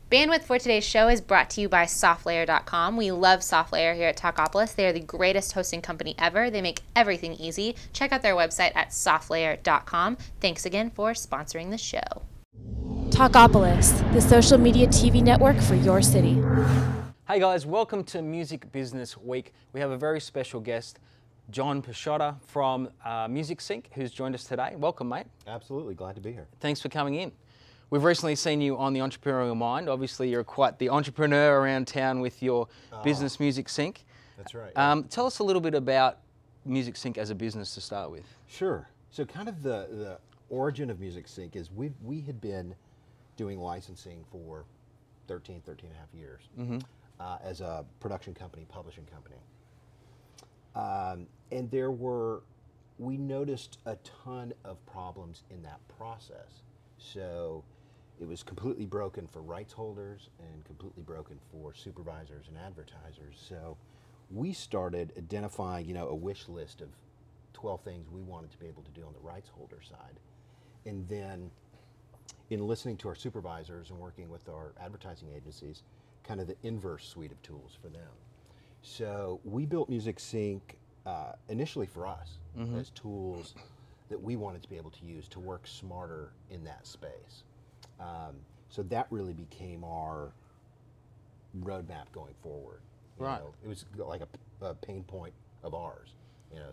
Bandwidth for today's show is brought to you by SoftLayer.com. We love SoftLayer here at Talkapolis. They are the greatest hosting company ever. They make everything easy. Check out their website at SoftLayer.com. Thanks again for sponsoring the show. Talkapolis, the social media TV network for your city. Hey guys, welcome to Music Business Week. We have a very special guest, John Pisciotta from Music Sync, who's joined us today. Welcome, mate. Absolutely, glad to be here. Thanks for coming in. We've recently seen you on The Entrepreneurial Mind. Obviously, you're quite the entrepreneur around town with your business, Music Sync. That's right. Yeah. Tell us a little bit about Music Sync as a business to start with. Sure. So kind of the origin of Music Sync is we had been doing licensing for 13 and a half years as a production company, publishing company. And we noticed a ton of problems in that process. So it was completely broken for rights holders and completely broken for supervisors and advertisers. So we started identifying, a wish list of 12 things we wanted to be able to do on the rights holder side. And then in listening to our supervisors and working with our advertising agencies, kind of the inverse suite of tools for them. So we built Music Sync initially for us as tools that we wanted to be able to use to work smarter in that space. So that really became our roadmap going forward. Right. It was like a pain point of ours,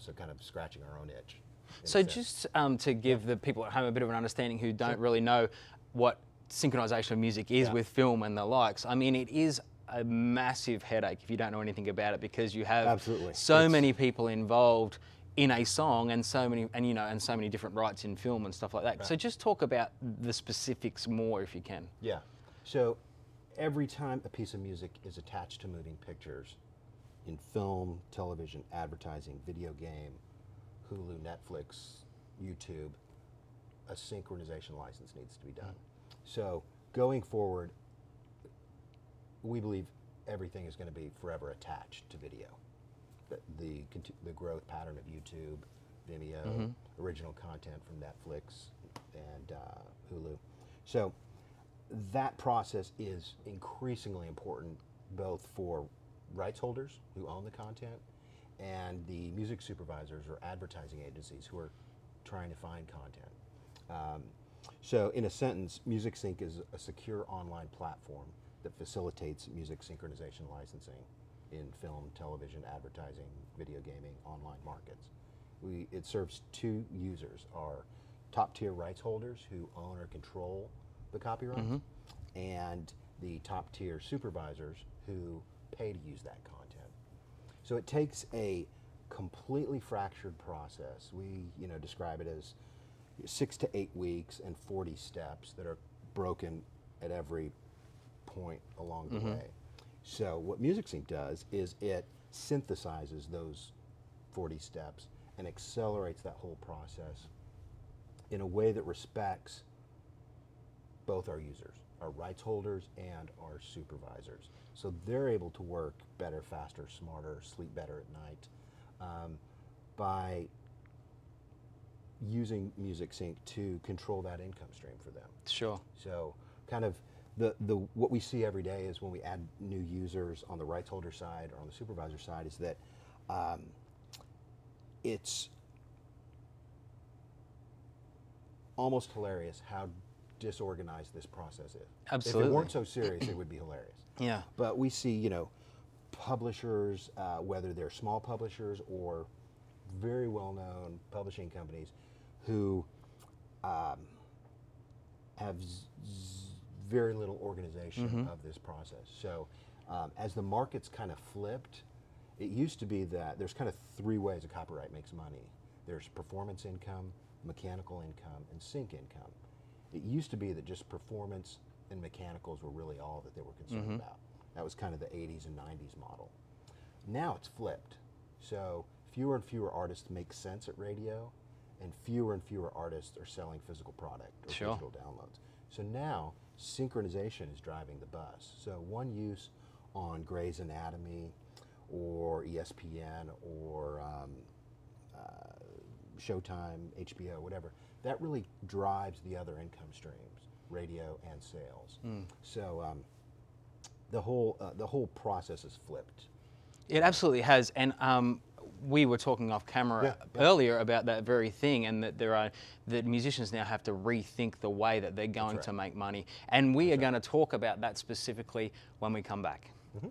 so kind of scratching our own itch. So just to give the people at home a bit of an understanding who don't really know what synchronization of music is with film and the likes, I mean, it is a massive headache if you don't know anything about it, because you have so many people involved in a song and so many different rights in film and stuff like that. Right. So just talk about the specifics more if you can. Yeah. So every time a piece of music is attached to moving pictures in film, television, advertising, video game, Hulu, Netflix, YouTube, a synchronization license needs to be done. So going forward, we believe everything is going to be forever attached to video. The growth pattern of YouTube, Vimeo, original content from Netflix and Hulu. So that process is increasingly important both for rights holders who own the content and the music supervisors or advertising agencies who are trying to find content. So in a sentence, Music Sync is a secure online platform that facilitates music synchronization licensing in film, television, advertising, video gaming, online markets. It serves two users, our top-tier rights holders who own or control the copyrights, and the top-tier supervisors who pay to use that content. So it takes a completely fractured process. We describe it as 6 to 8 weeks and 40 steps that are broken at every point along the way. So what Music Sync does is it synthesizes those 40 steps and accelerates that whole process in a way that respects both our users, our rights holders and our supervisors. So they're able to work better, faster, smarter, sleep better at night by using Music Sync to control that income stream for them. Sure. So kind of what we see every day is when we add new users on the rights holder side or on the supervisor side is that it's almost hilarious how disorganized this process is. Absolutely. If it weren't so serious, it would be hilarious. Yeah. But we see, publishers, whether they're small publishers or very well-known publishing companies who have very little organization of this process. So as the market's kind of flipped, it used to be that there's kind of three ways a copyright makes money. There's performance income, mechanical income, and sync income. It used to be that just performance and mechanicals were really all that they were concerned about. That was kind of the 80s and 90s model. Now it's flipped. So fewer and fewer artists make sense at radio, and fewer artists are selling physical product or digital downloads. So now synchronization is driving the bus. So one use on Grey's Anatomy or ESPN or Showtime, HBO, whatever, that really drives the other income streams, radio and sales. So the whole process is flipped. It absolutely has, and we were talking off camera earlier about that very thing, and that that musicians now have to rethink the way that they're going to make money, and we are going to talk about that specifically when we come back. Mm-hmm.